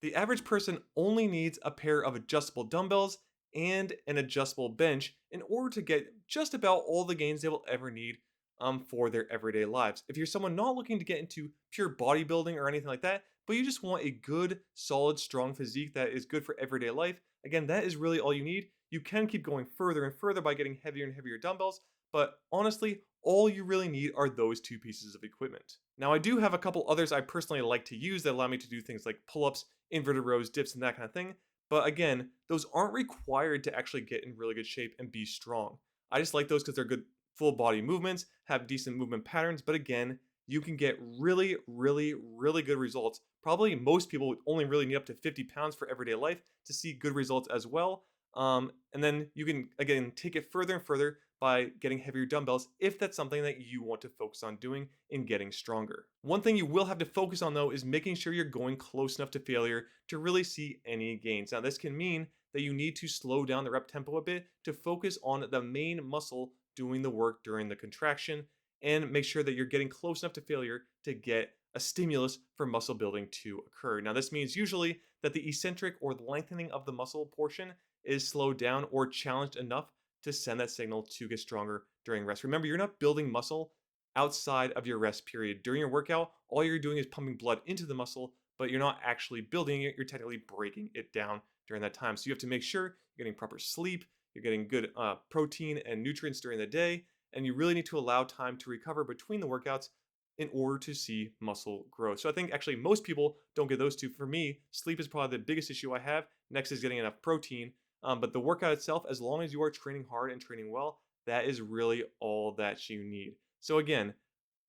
The average person only needs a pair of adjustable dumbbells and an adjustable bench in order to get just about all the gains they will ever need for their everyday lives. If you're someone not looking to get into pure bodybuilding or anything like that, but you just want a good, solid, strong physique that is good for everyday life, again, that is really all you need. You can keep going further and further by getting heavier and heavier dumbbells, but honestly, all you really need are those two pieces of equipment. Now, I do have a couple others I personally like to use that allow me to do things like pull-ups, inverted rows, dips, and that kind of thing. But again, those aren't required to actually get in really good shape and be strong. I just like those because they're good full body movements, have decent movement patterns, but again, you can get really, really, really good results. Probably most people would only really need up to 50 pounds for everyday life to see good results as well. And then you can, again, take it further and further by getting heavier dumbbells if that's something that you want to focus on doing in getting stronger. One thing you will have to focus on though is making sure you're going close enough to failure to really see any gains. Now, this can mean that you need to slow down the rep tempo a bit to focus on the main muscle doing the work during the contraction and make sure that you're getting close enough to failure to get a stimulus for muscle building to occur. Now, this means usually that the eccentric or the lengthening of the muscle portion is slowed down or challenged enough to send that signal to get stronger during rest. Remember, you're not building muscle outside of your rest period. During your workout, all you're doing is pumping blood into the muscle, but you're not actually building it. You're technically breaking it down during that time. So you have to make sure you're getting proper sleep, you're getting good protein and nutrients during the day, and you really need to allow time to recover between the workouts in order to see muscle growth. So I think actually most people don't get those two. For me, sleep is probably the biggest issue I have. Next is getting enough protein. But the workout itself, as long as you are training hard and training well, that is really all that you need. So again,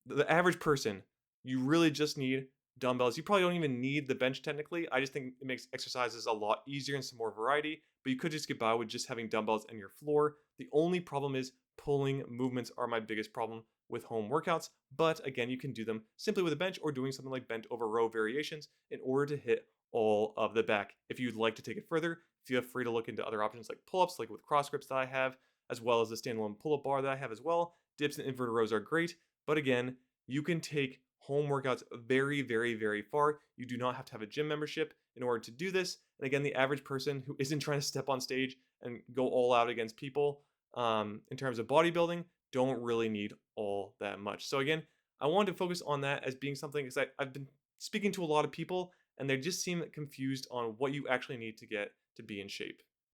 the average person, you really just need dumbbells. You probably don't even need the bench technically. I just think it makes exercises a lot easier and some more variety, but you could just get by with just having dumbbells and your floor. The only problem is pulling movements are my biggest problem with home workouts, but again, you can do them simply with a bench or doing something like bent over row variations in order to hit all of the back. If you'd like to take it further, feel free to look into other options like pull-ups, like with cross grips that I have, as well as the standalone pull-up bar that I have as well. Dips and inverted rows are great, but again, you can take home workouts very, very, very far. You do not have to have a gym membership in order to do this. And again, the average person who isn't trying to step on stage and go all out against people in terms of bodybuilding don't really need all that much. So again, I wanted to focus on that as being something because I've been speaking to a lot of people and they just seem confused on what you actually need to get to be in shape.